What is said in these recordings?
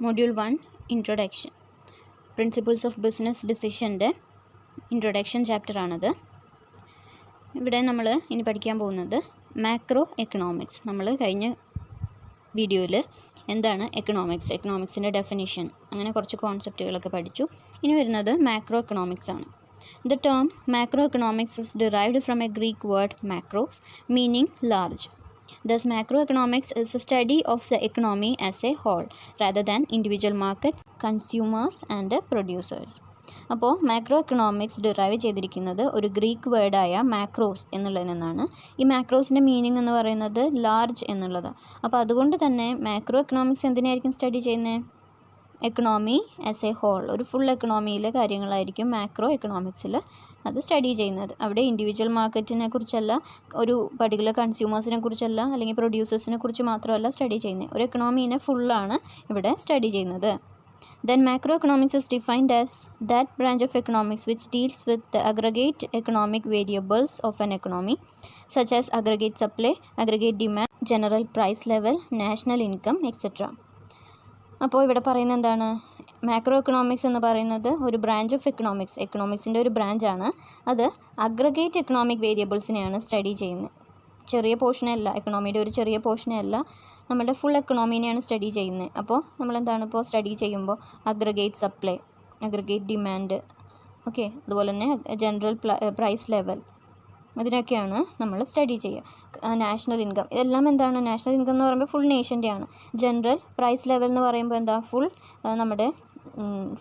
Module 1 Introduction Principles of Business Decision Introduction Chapter ആണത്. ഇവിടെ നമ്മൾ ഇനി പഠിക്കാൻ പോകുന്നത് മാക്രോ എക്കണോമിക്സ്. നമ്മൾ കഴിഞ്ഞ വീഡിയോയിൽ എന്താണ് എക്കണോമിക്സിൻ്റെ ഡെഫിനിഷൻ അങ്ങനെ കുറച്ച് കോൺസെപ്റ്റുകളൊക്കെ പഠിച്ചു. ഇനി വരുന്നത് മാക്രോ എക്കണോമിക്സ് ആണ്. The term macroeconomics is derived from a Greek word macros, meaning large. Thus, macroeconomics is a study of the economy as a whole, rather than individual markets, consumers and producers. അപ്പോൾ macro economics derive ചെയ്തിരിക്കുന്നത് ഒരു Greek വേർഡായ macros എന്നുള്ളതിൽ നിന്നാണ്. ഈ മാക്രോസിൻ്റെ meaning എന്ന് പറയുന്നത് large എന്നുള്ളതാണ്. അപ്പോൾ അതുകൊണ്ട് തന്നെ മാക്രോ എക്കണോമിക്സ് എന്തിനായിരിക്കും സ്റ്റഡി ചെയ്യുന്നത്? എക്കണോമി ആസ് എ ഹോൾ, ഒരു ഫുൾ എക്കണോമിയിലെ കാര്യങ്ങളായിരിക്കും മാക്രോ എക്കണോമിക്സിൽ അത് സ്റ്റഡി ചെയ്യുന്നത്. അവിടെ ഇൻഡിവിജ്വൽ മാർക്കറ്റിനെ കുറിച്ചല്ല, ഒരു പർട്ടിക്കുലർ കൺസ്യൂമേഴ്സിനെ കുറിച്ചല്ല, അല്ലെങ്കിൽ പ്രൊഡ്യൂസേഴ്സിനെ കുറിച്ച് മാത്രമല്ല സ്റ്റഡി ചെയ്യുന്നത്, ഒരു എക്കണോമീനെ ഫുള്ളാണ് ഇവിടെ സ്റ്റഡി ചെയ്യുന്നത്. Then macroeconomics is defined as that branch of economics which deals with the aggregate economic variables of an economy, such as aggregate supply, aggregate demand, general price level, national income, etc. അപ്പോൾ ഇവിടെ പറയുന്നത് എന്താണ്? Macro economics എന്ന് പറയുന്നത് ഒരു branch of എക്കണോമിക്സിൻ്റെ ഒരു ബ്രാഞ്ചാണ്. അത് aggregate economic വേരിയബിൾസിനെയാണ് study ചെയ്യുന്നത്. ചെറിയ പോർഷനല്ല, എക്കണോമിയുടെ ഒരു ചെറിയ പോർഷനല്ല, നമ്മുടെ ഫുൾ എക്കണോമീനെയാണ് സ്റ്റഡി ചെയ്യുന്നത്. അപ്പോൾ നമ്മളെന്താണ് ഇപ്പോൾ സ്റ്റഡി ചെയ്യുമ്പോൾ aggregate supply, aggregate demand, okay, അതുപോലെ തന്നെ ജനറൽ പ്രൈസ് ലെവൽ, അതിനൊക്കെയാണ് നമ്മൾ സ്റ്റഡി ചെയ്യുക. നാഷണൽ ഇൻകം, ഇതെല്ലാം എന്താണ്? നാഷണൽ ഇൻകം എന്ന് പറയുമ്പോൾ ഫുൾ നേഷൻ്റെയാണ്. ജനറൽ പ്രൈസ് ലെവൽ എന്ന് പറയുമ്പോൾ എന്താ? നമ്മുടെ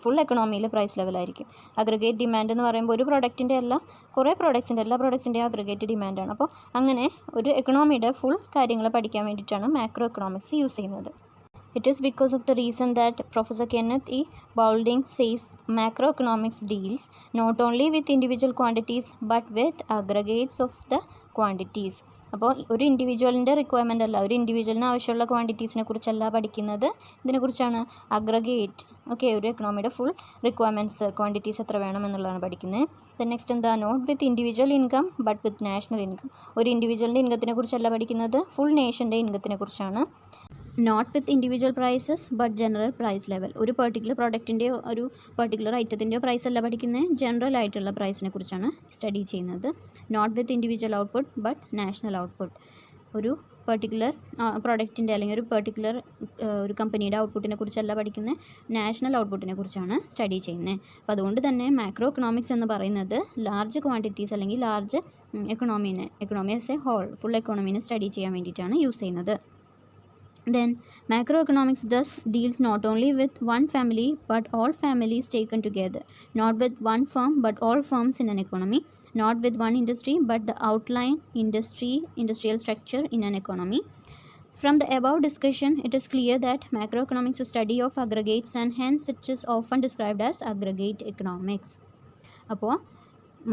ഫുൾ എക്കണോമിയിലെ പ്രൈസ് ലെവലായിരിക്കും. അഗ്രഗേറ്റ് ഡിമാൻഡ് എന്ന് പറയുമ്പോൾ ഒരു പ്രൊഡക്റ്റിൻ്റെ അല്ല, കുറേ പ്രൊഡക്ട്സിൻ്റെ, എല്ലാ പ്രൊഡക്ട്സിൻ്റെയും അഗ്രഗേറ്റ് ഡിമാൻഡാണ്. അപ്പോൾ അങ്ങനെ ഒരു എക്കണോമിയുടെ ഫുൾ കാര്യങ്ങൾ പഠിക്കാൻ വേണ്ടിയിട്ടാണ് മാക്രോ എക്കണോമിക്സ് യൂസ് ചെയ്യുന്നത്. It is because of the reason that Professor Kenneth E. Boulding says macroeconomics deals not only with individual quantities but with aggregates of the quantities. അപ്പോൾ ഒരു ഇൻഡിവിജ്വലിൻ്റെ റിക്വയർമെൻ്റ് അല്ല, ഒരു ഇൻഡിവിജ്വലിന് ആവശ്യമുള്ള ക്വാണ്ടിറ്റീസിനെ കുറിച്ചല്ല പഠിക്കുന്നത്, ഇതിനെക്കുറിച്ചാണ് അഗ്രഗേറ്റ്, ഓക്കെ, ഒരു എക്കണോമിയുടെ ഫുൾ റിക്വയർമെൻറ്റ്സ്, ക്വാണ്ടിറ്റീസ് എത്ര വേണം എന്നുള്ളതാണ് പഠിക്കുന്നത്. ദെൻ നെക്സ്റ്റ് എന്താ? Not with individual income but with national income. ഒരു ഇൻഡിവിജ്വലിൻ്റെ ഇൻകത്തിനെ കുറിച്ചല്ല പഠിക്കുന്നത്, ഫുൾ നേഷൻ്റെ ഇൻകത്തിനെ കുറിച്ചാണ്. Not with individual prices but general price level. ഒരു പെർട്ടിക്കുലർ പ്രോഡക്റ്റിൻ്റെയോ ഒരു പെർട്ടിക്കുലർ ഐറ്റത്തിൻ്റെയോ പ്രൈസ് അല്ല പഠിക്കുന്നത്, ജനറൽ ആയിട്ടുള്ള പ്രൈസിനെ കുറിച്ചാണ് സ്റ്റഡി ചെയ്യുന്നത്. Not with individual output but national output. ഒരു പെർട്ടിക്കുലർ പ്രോഡക്റ്റിൻ്റെ അല്ലെങ്കിൽ ഒരു പെർട്ടിക്കുലർ ഒരു കമ്പനിയുടെ ഔട്ട്പുട്ടിനെ കുറിച്ചല്ല പഠിക്കുന്നത്, നാഷണൽ ഔട്ട്പുട്ടിനെ കുറിച്ചാണ് സ്റ്റഡി ചെയ്യുന്നത്. അപ്പോൾ അതുകൊണ്ട് തന്നെ മാക്രോ എക്കണോമിക്സ് എന്ന് പറയുന്നത് ലാർജ് ക്വാണ്ടിറ്റീസ് അല്ലെങ്കിൽ large economy as a whole, full എക്കണോമീനെ സ്റ്റഡി ചെയ്യാൻ വേണ്ടിയിട്ടാണ് യൂസ് ചെയ്യുന്നത്. Then, macroeconomics thus deals not only with one family but all families taken together, not with one firm but all firms in an economy, not with one industry but the outline industrial structure in an economy. From the above discussion, it is clear that macroeconomics is study of aggregates and hence it is often described as aggregate economics. അപ്പോൾ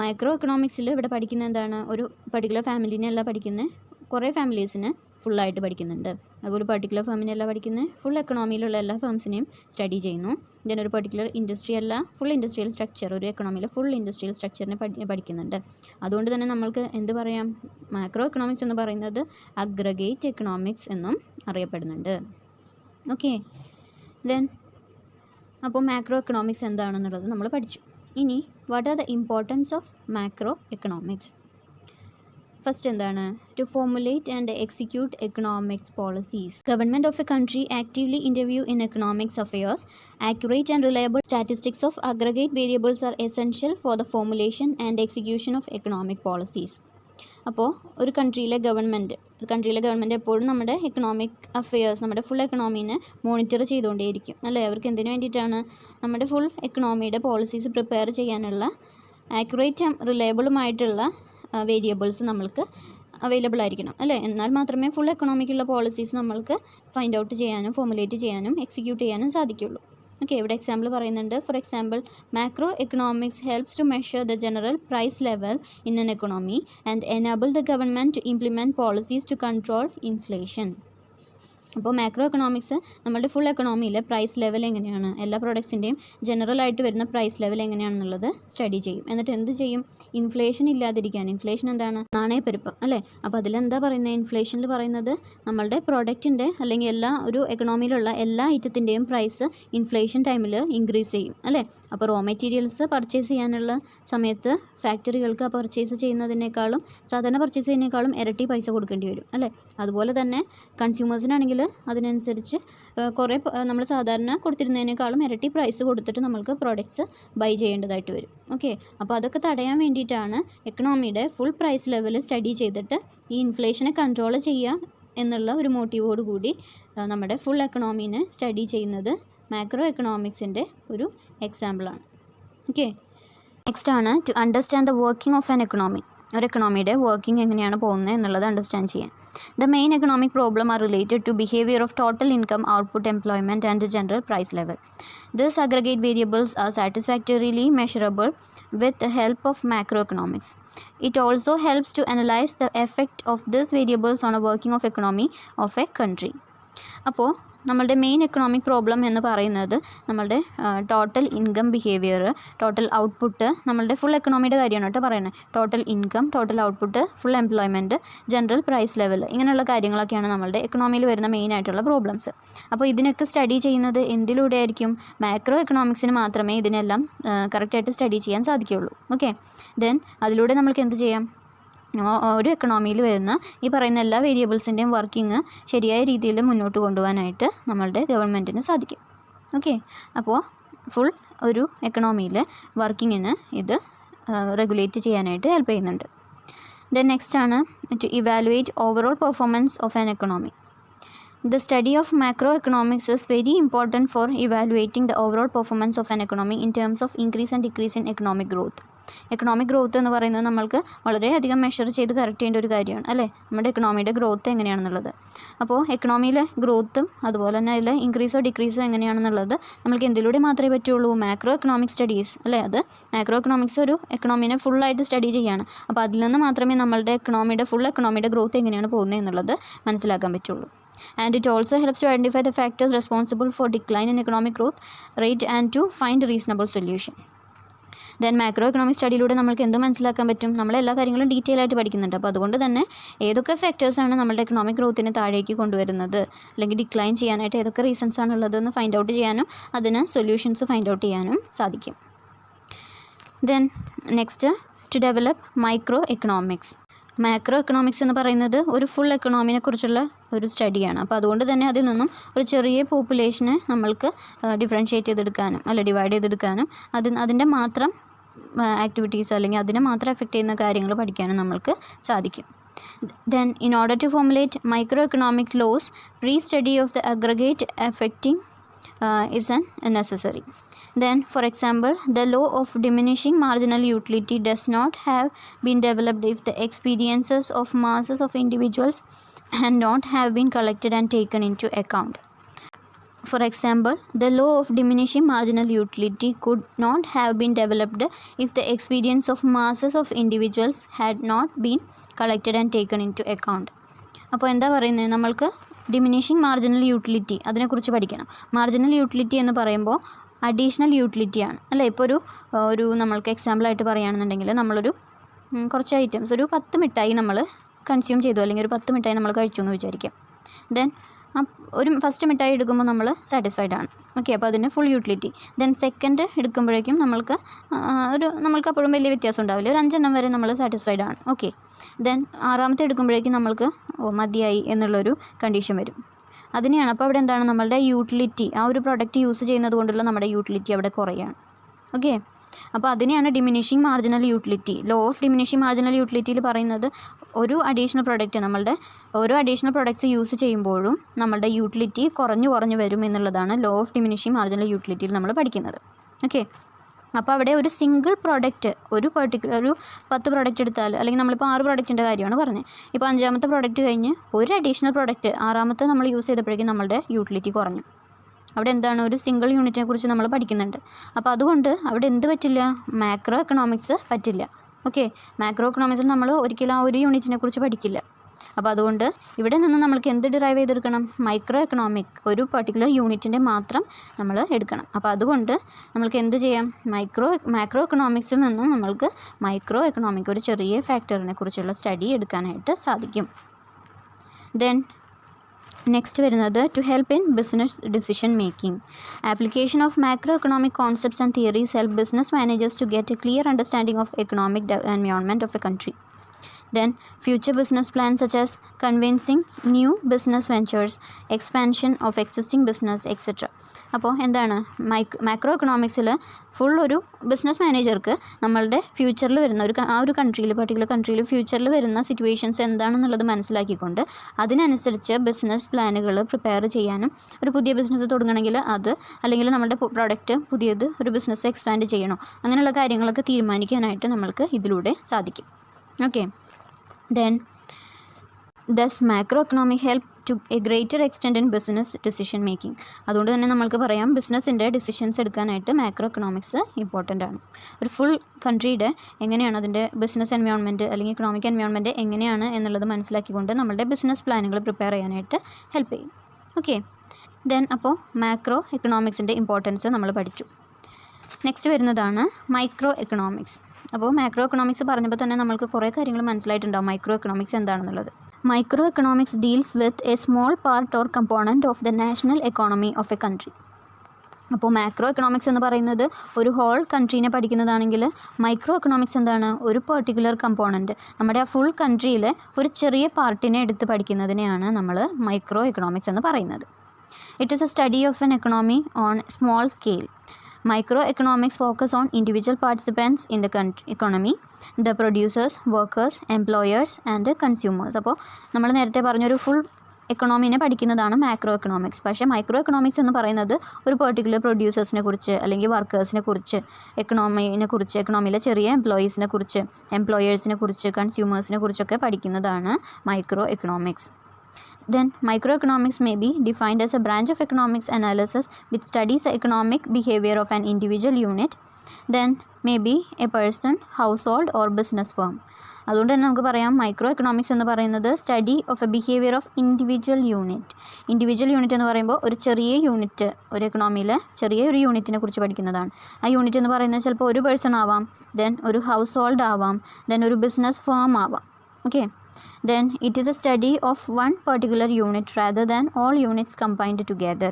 micro എക്കണോമിക്സിൽ ഇവിടെ പഠിക്കുന്നത് എന്താണ്? ഒരു particular ഫാമിലിനെയല്ല പഠിക്കുന്നത്, കുറേ ഫാമിലീസിന് ഫുള്ളായിട്ട് പഠിക്കുന്നുണ്ട്. അതുപോലെ പർട്ടിക്കുലർ ഫേമിനെയല്ല പഠിക്കുന്നത്, ഫുൾ എക്കണോമിയിലുള്ള എല്ലാ ഫേംസിനെയും സ്റ്റഡി ചെയ്യുന്നു. ഇതിനൊരു പർട്ടിക്കുലർ ഇൻഡസ്ട്രി അല്ല, ഫുൾ ഇൻഡസ്ട്രിയൽ സ്ട്രക്ചർ, ഒരു എക്കണോമിയിലെ ഫുൾ ഇൻഡസ്ട്രിയൽ സ്ട്രക്ചറിനെ പഠിക്കുന്നുണ്ട്. അതുകൊണ്ട് തന്നെ നമ്മൾക്ക് എന്ത് പറയാം? മാക്രോ എക്കണോമിക്സ് എന്ന് പറയുന്നത് അഗ്രഗേറ്റ് എക്കണോമിക്സ് എന്നും അറിയപ്പെടുന്നുണ്ട്. ഓക്കെ, ദെൻ അപ്പോൾ മാക്രോ എക്കണോമിക്സ് എന്താണെന്നുള്ളത് നമ്മൾ പഠിച്ചു. ഇനി what are the importance of macro economics? First എന്താണ്? To formulate and execute economics policies. Government of a country actively interview in economics affairs. Accurate and reliable statistics of aggregate variables are essential for the formulation and execution of economic policies. അപ്പോൾ ഒരു കൺട്രിയിലെ government എപ്പോഴും നമ്മുടെ economic affairs, നമ്മുടെ full എക്കണോമീനെ monitor ചെയ്തുകൊണ്ടേയിരിക്കും, അല്ലേ? അവർക്ക് എന്തിനു വേണ്ടിയിട്ടാണ്? നമ്മുടെ ഫുൾ എക്കണോമിയുടെ പോളിസീസ് പ്രിപ്പയർ ചെയ്യാനുള്ള ആക്യുറേറ്റും റിലയബിളുമായിട്ടുള്ള വേരിയബിൾസ് നമ്മൾക്ക് അവൈലബിൾ ആയിരിക്കണം, അല്ലേ? എന്നാൽ മാത്രമേ ഫുൾ എക്കണോമിക്കുള്ള പോളിസീസ് നമ്മൾക്ക് ഫൈൻഡ് ഔട്ട് ചെയ്യാനും ഫോർമുലേറ്റ് ചെയ്യാനും എക്സിക്യൂട്ട് ചെയ്യാനും സാധിക്കുള്ളൂ. ഓക്കെ, ഇവിടെ എക്സാമ്പിൾ പറയുന്നുണ്ട്. For example, macro economics helps to measure the general price level in an economy and enable the government to implement policies to control inflation. അപ്പോൾ macro economics നമ്മുടെ full എക്കണോമിയിലെ price level എങ്ങനെയാണ്, എല്ലാ പ്രൊഡക്ട്സിൻ്റെയും ജനറലായിട്ട് വരുന്ന price level എങ്ങനെയാണെന്നുള്ളത് study ചെയ്യും. എന്നിട്ട് എന്ത് ചെയ്യും, ഇൻഫ്ലേഷൻ ഇല്ലാതിരിക്കാൻ. ഇൻഫ്ലേഷൻ എന്താണ്, നാണയപ്പെരുപ്പം അല്ലേ. അപ്പോൾ അതിലെന്താ പറയുന്നത്, ഇൻഫ്ലേഷനിൽ പറയുന്നത് നമ്മളുടെ പ്രൊഡക്റ്റിൻ്റെ അല്ലെങ്കിൽ ഒരു എക്കണോമിയിലുള്ള എല്ലാ ഐറ്റത്തിൻ്റെയും പ്രൈസ് ഇൻഫ്ലേഷൻ ടൈമിൽ ഇൻക്രീസ് ചെയ്യും അല്ലേ. അപ്പോൾ റോ മെറ്റീരിയൽസ് പർച്ചേസ് ചെയ്യാനുള്ള സമയത്ത് ഫാക്ടറികൾക്ക് പർച്ചേസ് ചെയ്യുന്നതിനേക്കാളും സാധാരണ പർച്ചേസ് ചെയ്യുന്നതിനേക്കാളും ഇരട്ടി പൈസ കൊടുക്കേണ്ടി വരും അല്ലേ. അതുപോലെ തന്നെ കൺസ്യൂമേഴ്സിനാണെങ്കിൽ അതിനനുസരിച്ച് കുറേ നമ്മൾ സാധാരണ കൊടുത്തിരുന്നതിനേക്കാളും ഇരട്ടി പ്രൈസ് കൊടുത്തിട്ട് നമ്മൾക്ക് പ്രോഡക്റ്റ്സ് ബൈ ചെയ്യേണ്ടതായിട്ട് വരും. ഓക്കെ, അപ്പോൾ അതൊക്കെ തടയാൻ വേണ്ടിയിട്ടാണ് എക്കണോമിയുടെ ഫുൾ പ്രൈസ് ലെവൽ സ്റ്റഡി ചെയ്തിട്ട് ഈ ഇൻഫ്ലേഷനെ കൺട്രോൾ ചെയ്യുക എന്നുള്ള ഒരു മോട്ടീവോട് കൂടി നമ്മുടെ ഫുൾ എക്കണോമീനെ സ്റ്റഡി ചെയ്യുന്നത് മാക്രോ എക്കണോമിക്സിൻ്റെ ഒരു എക്സാമ്പിളാണ്. ഓക്കെ, നെക്സ്റ്റ് ആണ് to understand the working of an economy. ഒരു എക്കണോമിയുടെ വർക്കിംഗ് എങ്ങനെയാണ് പോകുന്നത് എന്നുള്ളത് അണ്ടർസ്റ്റാൻഡ് ചെയ്യാൻ. The main economic problem are related to behavior of total income, output, employment and the general price level. These aggregate variables are satisfactorily measurable with the help of macroeconomics. It also helps to analyze the effect of these variables on a working of economy of a country. അപ്പോൾ നമ്മളുടെ main economic problem എന്ന് പറയുന്നത് നമ്മളുടെ total income behaviour, total output, നമ്മളുടെ full എക്കണോമിയുടെ കാര്യമാണ് കേട്ടോ പറയുന്നത്. Total income, total output, full employment, general price level, ഇങ്ങനെയുള്ള കാര്യങ്ങളൊക്കെയാണ് നമ്മളുടെ എക്കണോമിയിൽ വരുന്ന മെയിനായിട്ടുള്ള പ്രോബ്ലംസ്. അപ്പോൾ ഇതിനൊക്കെ സ്റ്റഡി ചെയ്യുന്നത് എന്തിലൂടെ ആയിരിക്കും, മാക്രോ എക്കണോമിക്സിന് മാത്രമേ ഇതിനെല്ലാം കറക്റ്റായിട്ട് സ്റ്റഡി ചെയ്യാൻ സാധിക്കുകയുള്ളൂ. ഓക്കെ, ദെൻ അതിലൂടെ നമ്മൾക്ക് എന്ത് ചെയ്യാം, ഒരു എക്കണോമിയിൽ വരുന്ന ഈ പറയുന്ന എല്ലാ വേരിയബിൾസിൻ്റെയും വർക്കിംഗ് ശരിയായ രീതിയിൽ മുന്നോട്ട് കൊണ്ടുപോകാനായിട്ട് നമ്മളുടെ ഗവൺമെൻറ്റിന് സാധിക്കും. ഓക്കെ, അപ്പോൾ ഫുൾ ഒരു എക്കണോമിയിൽ വർക്കിങ്ങിന് ഇത് റെഗുലേറ്റ് ചെയ്യാനായിട്ട് ഹെൽപ്പ് ചെയ്യുന്നുണ്ട്. ദെൻ നെക്സ്റ്റ് ആണ് to evaluate overall performance of an economy. The study of macroeconomics is very important for evaluating the overall performance of an economy in terms of increase and decrease in economic growth. Economic growth എന്ന് പറയുന്നത് നമ്മൾക്ക് വളരെയധികം measure ചെയ്ത് correct ചെയ്യേണ്ട ഒരു കാര്യമാണ് അല്ലേ, നമ്മുടെ എക്കണോമിയുടെ ഗ്രോത്ത് എങ്ങനെയാണെന്നുള്ളത്. അപ്പോൾ എക്കണോമിയിലെ ഗ്രോത്തും അതുപോലെ തന്നെ അതിൽ ഇൻക്രീസോ ഡിക്രീസോ എങ്ങനെയാണെന്നുള്ളത് നമ്മൾക്ക് എന്തിലൂടെ മാത്രമേ പറ്റുള്ളൂ, മാക്രോ എക്കണോമിക് സ്റ്റഡീസ് അല്ലേ. അത് മാക്രോ എക്കണോമിക്സ് ഒരു എക്കണോമിനെ ഫുള്ളായിട്ട് സ്റ്റഡി ചെയ്യുകയാണ്. അപ്പോൾ അതിൽ നിന്ന് മാത്രമേ നമ്മളുടെ ഫുൾ എക്കണോമിയുടെ ഗ്രോത്ത് എങ്ങനെയാണ് പോകുന്നത് എന്നുള്ളത് മനസ്സിലാക്കാൻ പറ്റുള്ളൂ. And it also helps to identify the factors responsible for decline in economic growth rate and to find a reasonable solution. Then macro economic സ്റ്റഡിയിലൂടെ നമ്മൾക്ക് എന്ത് മനസ്സിലാക്കാൻ പറ്റും, നമ്മളെല്ലാ കാര്യങ്ങളും ഡീറ്റെയിൽ ആയിട്ട് പഠിക്കുന്നുണ്ട്. അപ്പോൾ അതുകൊണ്ട് തന്നെ ഏതൊക്കെ ഫാക്ടേഴ്സാണ് നമ്മളുടെ എക്കണോമിക് ഗ്രോത്തിനെ താഴേക്ക് കൊണ്ടുവരുന്നത് അല്ലെങ്കിൽ ഡിക്ലൈൻ ചെയ്യാനായിട്ട് ഏതൊക്കെ റീസൺസ് ആണുള്ളതെന്ന് ഫൈൻഡ് ഔട്ട് ചെയ്യാനും അതിന് സൊല്യൂഷൻസ് ഫൈൻഡ് ഔട്ട് ചെയ്യാനും സാധിക്കും. Then next to develop micro economics. Macro economics എന്ന് പറയുന്നത് ഒരു ഫുൾ എക്കണോമിനെ കുറിച്ചുള്ള ഒരു സ്റ്റഡിയാണ്. അപ്പോൾ അതുകൊണ്ട് തന്നെ അതിൽ നിന്നും ഒരു ചെറിയ പോപ്പുലേഷനെ നമ്മൾക്ക് ഡിഫറൻഷ്യേറ്റ് ചെയ്തെടുക്കാനും അല്ല ഡിവൈഡ് ചെയ്തെടുക്കാനും അതിൻ്റെ മാത്രം ആക്ടിവിറ്റീസ് അല്ലെങ്കിൽ അതിനെ മാത്രം എഫക്റ്റ് ചെയ്യുന്ന കാര്യങ്ങൾ പഠിക്കാനും നമ്മൾക്ക് സാധിക്കും. Then in order to formulate micro economic laws, pre study of the aggregate effecting is necessary. Then, for example, the law of diminishing marginal utility does not have been developed if the experiences of masses of individuals and not have been collected and taken into account. For example, the law of diminishing marginal utility could not have been developed if the experience of masses of individuals had not been collected and taken into account. അപ്പോൾ എന്താ പറയുന്നത്, നമ്മൾക്ക് diminishing marginal utility അതിനെക്കുറിച്ച് പഠിക്കണം. Marginal utility എന്ന് പറയുമ്പോൾ additional യൂട്ടിലിറ്റിയാണ് അല്ലേ. ഇപ്പോൾ ഒരു നമ്മൾക്ക് എക്സാമ്പിളായിട്ട് പറയുകയാണെന്നുണ്ടെങ്കിൽ നമ്മളൊരു കുറച്ച് ഐറ്റംസ് ഒരു 10 മിഠായി നമ്മൾ കൺസ്യൂം ചെയ്തു അല്ലെങ്കിൽ ഒരു 10 മിഠായി നമ്മൾ കഴിച്ചു എന്ന് വിചാരിക്കാം. ദെൻ ഒരു ഫസ്റ്റ് മിഠായി എടുക്കുമ്പോൾ നമ്മൾ സാറ്റിസ്ഫൈഡ് ആണ്. ഓക്കെ, അപ്പോൾ അതിന് ഫുൾ യൂട്ടിലിറ്റി. ദെൻ സെക്കൻഡ് എടുക്കുമ്പോഴേക്കും നമ്മൾക്ക് അപ്പോഴും വലിയ വ്യത്യാസം ഉണ്ടാവില്ല, ഒരു 5 എണ്ണം വരെ നമ്മൾ സാറ്റിസ്ഫൈഡ് ആണ്. ഓക്കെ, ദെൻ ആറാമത്തെ എടുക്കുമ്പോഴേക്കും നമ്മൾക്ക് മതിയായി എന്നുള്ളൊരു കണ്ടീഷൻ വരും. അതിനെയാണ് അപ്പോൾ അവിടെ എന്താണ് നമ്മളുടെ യൂട്ടിലിറ്റി, ആ ഒരു പ്രൊഡക്റ്റ് യൂസ് ചെയ്യുന്നത് കൊണ്ടുള്ള നമ്മുടെ യൂട്ടിലിറ്റി അവിടെ കുറയാണ്. ഓക്കെ, അപ്പോൾ അതിനെയാണ് diminishing marginal utility. Law of diminishing marginal യൂട്ടിലിറ്റിയിൽ പറയുന്നത് ഒരു അഡീഷണൽ പ്രൊഡക്റ്റ് നമ്മളുടെ ഓരോ അഡീഷണൽ പ്രൊഡക്ട്സ് യൂസ് ചെയ്യുമ്പോഴും നമ്മളുടെ യൂട്ടിലിറ്റി കുറഞ്ഞു വരും എന്നുള്ളതാണ് ലോ ഓഫ് ഡിമിനിഷിങ് മാർജിനൽ യൂട്ടിലിറ്റിയിൽ നമ്മൾ പഠിക്കുന്നത്. ഓക്കെ, അപ്പോൾ അവിടെ ഒരു സിംഗിൾ പ്രോഡക്റ്റ് ഒരു 10 പ്രോഡക്റ്റ് എടുത്താൽ അല്ലെങ്കിൽ നമ്മളിപ്പോൾ 6 പ്രോഡക്റ്റിൻ്റെ കാര്യമാണ് പറഞ്ഞത്. ഇപ്പോൾ 5ാമത്തെ പ്രോഡക്റ്റ് കഴിഞ്ഞ് ഒരു അഡീഷണൽ പ്രോഡക്റ്റ് 6ാമത്തെ നമ്മൾ യൂസ് ചെയ്തപ്പോഴേക്കും നമ്മളുടെ യൂട്ടിലിറ്റി കുറഞ്ഞു. അവിടെ എന്താണ് ഒരു സിംഗിൾ യൂണിറ്റിനെ കുറിച്ച് നമ്മൾ പഠിക്കുന്നുണ്ട്. അപ്പോൾ അതുകൊണ്ട് അവിടെ എന്ത് പറ്റില്ല, മാക്രോ എക്കണോമിക്സ് പറ്റില്ല. ഓക്കെ, മാക്രോ എക്കണോമിക്സിൽ നമ്മൾ ഒരിക്കലും ആ ഒരു യൂണിറ്റിനെ കുറിച്ച് പഠിക്കില്ല. അപ്പോൾ അതുകൊണ്ട് ഇവിടെ നിന്ന് നമ്മൾക്ക് എന്ത് ഡിറൈവ് ചെയ്തെടുക്കണം? മൈക്രോ എക്കണോമിക്, ഒരു പർട്ടിക്കുലർ യൂണിറ്റിൻ്റെ മാത്രം നമ്മൾ എടുക്കണം. അപ്പോൾ അതുകൊണ്ട് നമ്മൾക്ക് എന്ത് ചെയ്യാം? മാക്രോ എക്കണോമിക്സിൽ നിന്നും നമ്മൾക്ക് മൈക്രോ എക്കണോമിക്, ഒരു ചെറിയ ഫാക്ടറിനെ കുറിച്ചുള്ള സ്റ്റഡി എടുക്കാനായിട്ട് സാധിക്കും. ദെൻ നെക്സ്റ്റ് വരുന്നത് to help in business decision making. Application of macro economic concepts and theories help business managers to get a clear understanding of economic environment of a country. Then future business plans such as convincing new business ventures, expansion of existing business, etc. അപ്പോൾ എന്താണ് macro എക്കണോമിക്സിൽ full ഒരു business മാനേജർക്ക് നമ്മളുടെ ഫ്യൂച്ചറിൽ വരുന്ന ഒരു കൺട്രിയിൽ, particular കൺട്രിയിൽ ഫ്യൂച്ചറിൽ വരുന്ന സിറ്റുവേഷൻസ് എന്താണെന്നുള്ളത് മനസ്സിലാക്കിക്കൊണ്ട് അതിനനുസരിച്ച് ബിസിനസ് പ്ലാനുകൾ പ്രിപ്പയർ ചെയ്യാനും, ഒരു പുതിയ ബിസിനസ് തുടങ്ങണമെങ്കിൽ അത്, അല്ലെങ്കിൽ നമ്മുടെ പ്രോഡക്റ്റ് പുതിയത് ഒരു ബിസിനസ് എക്സ്പാൻഡ് ചെയ്യണോ, അങ്ങനെയുള്ള കാര്യങ്ങളൊക്കെ തീരുമാനിക്കാനായിട്ട് നമ്മൾക്ക് ഇതിലൂടെ സാധിക്കും. Okay. Then thus macroeconomic help to a greater extent in business decision making. അതുകൊണ്ട് തന്നെ നമ്മൾക്ക് പറയാം ബിസിനസ്സിൻ്റെ ഡിസിഷൻസ് എടുക്കാനായിട്ട് മാക്രോ എക്കണോമിക്സ് ഇമ്പോർട്ടൻ്റ് ആണ്. ഒരു ഫുൾ കൺട്രിയുടെ എങ്ങനെയാണ് അതിൻ്റെ ബിസിനസ് എൻവയോൺമെൻറ്റ് അല്ലെങ്കിൽ എക്കണോമിക് എൻവയോൺമെൻറ്റ് എങ്ങനെയാണ് എന്നുള്ളത് മനസ്സിലാക്കിക്കൊണ്ട് നമ്മളുടെ ബിസിനസ് പ്ലാനുകൾ പ്രിപ്പയർ ചെയ്യാനായിട്ട് ഹെൽപ്പ് ചെയ്യും. ഓക്കെ. ദെൻ അപ്പോൾ മാക്രോ എക്കണോമിക്സിൻ്റെ ഇമ്പോർട്ടൻസ് നമ്മൾ പഠിച്ചു. നെക്സ്റ്റ് വരുന്നതാണ് മൈക്രോ എക്കണോമിക്സ്. അപ്പോൾ മാക്രോ എക്കണോമിക്സ് പറഞ്ഞപ്പോൾ തന്നെ നമ്മൾക്ക് കുറേ കാര്യങ്ങൾ മനസ്സിലായിട്ടുണ്ടാവും മൈക്രോ എക്കണോമിക്സ് എന്താണെന്നുള്ളത്. Micro economics deals with a small part or component of the national economy of a country. അപ്പോൾ മാക്രോ എക്കണോമിക്സ് എന്ന് പറയുന്നത് ഒരു ഹോൾ കൺട്രീനെ പഠിക്കുന്നതാണെങ്കിൽ മൈക്രോ എക്കണോമിക്സ് എന്താണ്? ഒരു പെർട്ടിക്കുലർ കമ്പോണൻറ്റ്, നമ്മുടെ ആ ഫുൾ കൺട്രിയിലെ ഒരു ചെറിയ പാർട്ടിനെ എടുത്ത് പഠിക്കുന്നതിനെയാണ് നമ്മൾ മൈക്രോ എക്കണോമിക്സ് എന്ന് പറയുന്നത്. It is A study of N economy on small scale. Microeconomics focus on individual participants in the economy, the producers, workers, employers and consumers. അപ്പോൾ നമ്മൾ നേരത്തെ പറഞ്ഞൊരു ഫുൾ എക്കണോമിനെ പഠിക്കുന്നതാണ് മാക്രോ എക്കണോമിക്സ്. പക്ഷേ മൈക്രോ എക്കണോമിക്സ് എന്ന് പറയുന്നത് ഒരു പെർട്ടിക്കുലർ പ്രൊഡ്യൂസേഴ്സിനെ കുറിച്ച് അല്ലെങ്കിൽ വർക്കേഴ്സിനെ കുറിച്ച്, എക്കണോമിയിലെ ചെറിയ എംപ്ലോയീസിനെ കുറിച്ച്, എംപ്ലോയേഴ്സിനെ കുറിച്ച്, കൺസ്യൂമേഴ്സിനെ കുറിച്ചൊക്കെ പഠിക്കുന്നതാണ് micro economics. Then microeconomics may be defined as a branch of economics analysis which studies the economic behavior of an individual unit, then maybe a person, household or business firm. അതുകൊണ്ട് തന്നെ നമുക്ക് പറയാം മൈക്രോ എക്കണോമിക്സ് എന്ന് പറയുന്നത് study of A behaviour of individual unit. Individual unit എന്ന് പറയുമ്പോൾ ഒരു ചെറിയ യൂണിറ്റ്, ഒരു എക്കണോമിയിലെ ചെറിയൊരു യൂണിറ്റിനെ കുറിച്ച് പഠിക്കുന്നതാണ്. ആ യൂണിറ്റ് എന്ന് പറയുന്നത് ചിലപ്പോൾ ഒരു പേഴ്സൺ ആവാം, ദെൻ ഒരു ഹൗസ് ഹോൾഡ് ആവാം, ദെൻ ഒരു ബിസിനസ് ഫേം ആവാം. Okay. Then it is a study of one particular unit rather than all units combined together.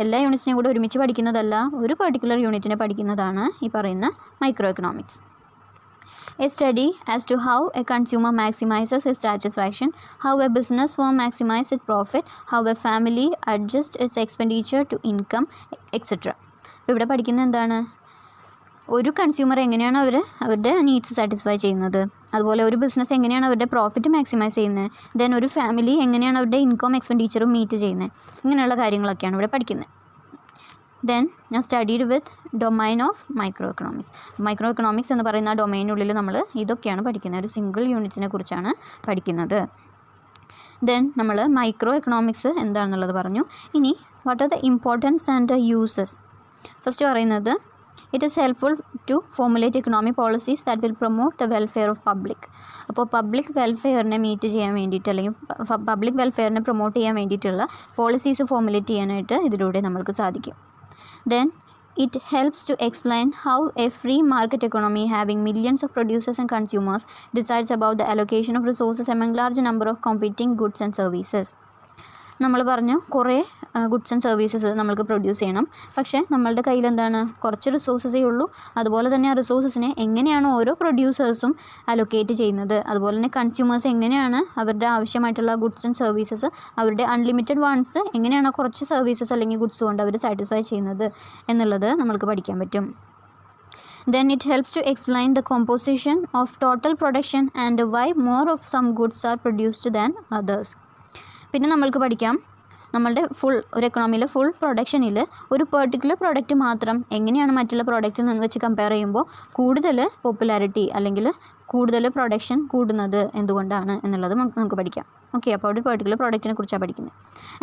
എല്ലാ യൂണിറ്റ്സിനെയും കൂടെ ഒരുമിച്ച് പഠിക്കുന്നതല്ല, ഒരു പെർട്ടിക്കുലർ യൂണിറ്റിനെ പഠിക്കുന്നതാണ് ഈ പറയുന്ന micro economics. A study as to how a consumer maximizes his satisfaction, how a business firm maximizes its profit, how a family adjusts its expenditure to income, etc. അപ്പോൾ ഇവിടെ പഠിക്കുന്നത് എന്താണ്? ഒരു കൺസ്യൂമർ എങ്ങനെയാണ് അവരുടെ നീഡ്സ് സാറ്റിസ്ഫൈ ചെയ്യുന്നത്, അതുപോലെ ഒരു ബിസിനസ് എങ്ങനെയാണ് അവരുടെ പ്രോഫിറ്റ് മാക്സിമൈസ് ചെയ്യുന്നത്, ദെൻ ഒരു ഫാമിലി എങ്ങനെയാണ് അവരുടെ ഇൻകം എക്സ്പെൻഡിച്ചറും മീറ്റ് ചെയ്യുന്നത്, ഇങ്ങനെയുള്ള കാര്യങ്ങളൊക്കെയാണ് ഇവിടെ പഠിക്കുന്നത്. ദെൻ ഞാൻ studied with domain of micro economics. Micro economics എന്ന് പറയുന്ന ഡൊമൈനുള്ളിൽ നമ്മൾ ഇതൊക്കെയാണ് പഠിക്കുന്നത്, ഒരു സിംഗിൾ യൂണിറ്റിനെ കുറിച്ചാണ് പഠിക്കുന്നത്. ദെൻ നമ്മൾ മൈക്രോ എക്കണോമിക്സ് എന്താണെന്നുള്ളത് പറഞ്ഞു. ഇനി what are the importance and uses. First പറയുന്നത് it is helpful to formulate economic policies that will promote the welfare of public. Public പബ്ലിക് വെൽഫെയറിനെ മീറ്റ് ചെയ്യാൻ വേണ്ടിയിട്ട് അല്ലെങ്കിൽ പബ്ലിക് വെൽഫെയറിനെ പ്രൊമോട്ട് ചെയ്യാൻ വേണ്ടിയിട്ടുള്ള പോളിസീസ് ഫോർമുലേറ്റ് ചെയ്യാനായിട്ട് ഇതിലൂടെ നമ്മൾക്ക് സാധിക്കും. Then it helps to explain how a free market economy having millions of producers and consumers decides about the allocation of resources among large number of competing goods and services. നമ്മൾ പറഞ്ഞു കുറേ goods and services നമ്മൾക്ക് produce ചെയ്യണം, പക്ഷേ നമ്മളുടെ കയ്യിൽ എന്താണ്, കുറച്ച് റിസോഴ്സസേ ഉള്ളൂ. അതുപോലെ തന്നെ ആ റിസോഴ്സസിനെ എങ്ങനെയാണ് ഓരോ പ്രൊഡ്യൂസേഴ്സും അലൊക്കേറ്റ് ചെയ്യുന്നത്, അതുപോലെ തന്നെ കൺസ്യൂമേഴ്സ് എങ്ങനെയാണ് അവരുടെ ആവശ്യമായിട്ടുള്ള ഗുഡ്സ് ആൻഡ് സർവീസസ്, അവരുടെ അൺലിമിറ്റഡ് വൺസ് എങ്ങനെയാണ് കുറച്ച് സർവീസസ് അല്ലെങ്കിൽ ഗുഡ്സ് കൊണ്ട് അവർ സാറ്റിസ്ഫൈ ചെയ്യുന്നത് എന്നുള്ളത് നമ്മൾക്ക് പഠിക്കാൻ പറ്റും. Then it helps to explain the composition of total production and why more of some goods are produced than others. പിന്നെ നമ്മൾക്ക് പഠിക്കാം നമ്മളുടെ ഒരു എക്കണോമിയിലെ ഫുൾ പ്രൊഡക്ഷനിൽ ഒരു പെർട്ടിക്കുലർ പ്രോഡക്റ്റ് മാത്രം എങ്ങനെയാണ് മറ്റുള്ള പ്രോഡക്റ്റിൽ നിന്ന് വെച്ച് കമ്പയർ ചെയ്യുമ്പോൾ കൂടുതൽ പോപ്പുലാരിറ്റി അല്ലെങ്കിൽ കൂടുതൽ പ്രൊഡക്ഷൻ കൂടുന്നത് എന്തുകൊണ്ടാണ് എന്നുള്ളത് നമുക്ക് പഠിക്കാം. ഓക്കെ, അപ്പോൾ ഒരു പെർട്ടിക്കുലർ പ്രോഡക്റ്റിനെ കുറിച്ചാണ് പഠിക്കുന്നത്.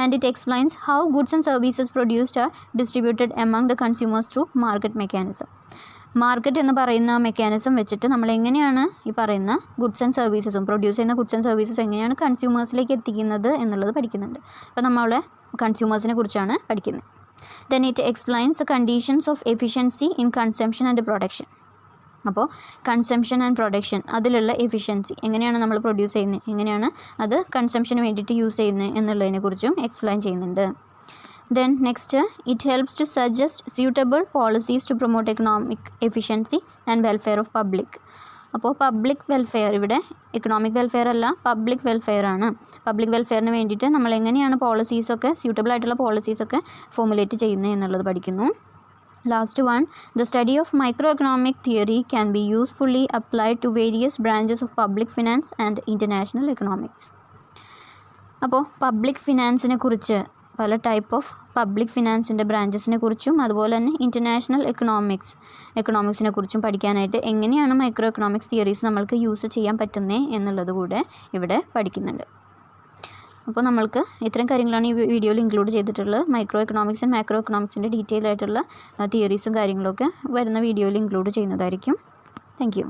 And it explains how goods and services produced R distributed among the consumers through market mechanism. Market എന്ന് പറയുന്ന മെക്കാനിസം വെച്ചിട്ട് നമ്മൾ എങ്ങനെയാണ് ഈ പറയുന്ന ഗുഡ്സ് ആൻഡ് സർവീസസും പ്രൊഡ്യൂസ് ചെയ്യുന്ന ഗുഡ്സ് ആൻഡ് സർവീസസും എങ്ങനെയാണ് കൺസ്യൂമേഴ്സിലേക്ക് എത്തിക്കുന്നത് എന്നുള്ളത് പഠിക്കുന്നുണ്ട്. അപ്പോൾ നമ്മളെ കൺസ്യൂമേഴ്സിനെ കുറിച്ചാണ് പഠിക്കുന്നത്. Then it explains the conditions of efficiency in consumption and production. അപ്പോൾ കൺസംഷൻ ആൻഡ് പ്രൊഡക്ഷൻ അതിലുള്ള എഫിഷ്യൻസി എങ്ങനെയാണ് നമ്മൾ പ്രൊഡ്യൂസ് ചെയ്യുന്നത്, എങ്ങനെയാണ് അത് കൺസംഷന് വേണ്ടിയിട്ട് യൂസ് ചെയ്യുന്നത് എന്നുള്ളതിനെക്കുറിച്ചും എക്സ്പ്ലെയിൻ ചെയ്യുന്നുണ്ട്. Then next, it helps to suggest suitable policies to promote economic efficiency and welfare of public. അപ്പോൾ പബ്ലിക് വെൽഫെയർ, ഇവിടെ എക്കണോമിക് വെൽഫെയർ അല്ല, പബ്ലിക് വെൽഫെയർ ആണ്. പബ്ലിക് വെൽഫെയറിന് വേണ്ടിയിട്ട് നമ്മൾ എങ്ങനെയാണ് പോളിസീസൊക്കെ സ്യൂട്ടബിൾ ആയിട്ടുള്ള പോളിസീസൊക്കെ ഫോമുലേറ്റ് ചെയ്യുന്നത് എന്നുള്ളത് പഠിക്കുന്നു. Last one, the study of micro economic theory can be usefully applied to various branches of public finance and international economics. അപ്പോൾ പബ്ലിക് ഫിനാൻസിനെ കുറിച്ച്, പല ടൈപ്പ് ഓഫ് പബ്ലിക് ഫിനാൻസിൻ്റെ ബ്രാഞ്ചസിനെ കുറിച്ചും അതുപോലെ തന്നെ ഇൻ്റർനാഷണൽ എക്കണോമിക്സിനെ കുറിച്ചും പഠിക്കാനായിട്ട് എങ്ങനെയാണ് മൈക്രോ എക്കണോമിക്സ് തിയറീസ് നമ്മൾക്ക് യൂസ് ചെയ്യാൻ പറ്റുന്നത് എന്നുള്ളത് കൂടെ ഇവിടെ പഠിക്കുന്നുണ്ട്. അപ്പോൾ നമ്മൾക്ക് ഇത്തരം കാര്യങ്ങളാണ് ഈ വീഡിയോയിൽ ഇൻക്ലൂഡ് ചെയ്തിട്ടുള്ളത്. മൈക്രോ എക്കണോമിക്സ് ആൻഡ് മാക്രോ എക്കണോമിക്സിൻ്റെ ഡീറ്റെയിൽ ആയിട്ടുള്ള തിയറീസും കാര്യങ്ങളൊക്കെ വരുന്ന വീഡിയോയിൽ ഇൻക്ലൂഡ് ചെയ്യുന്നതായിരിക്കും. Thank U.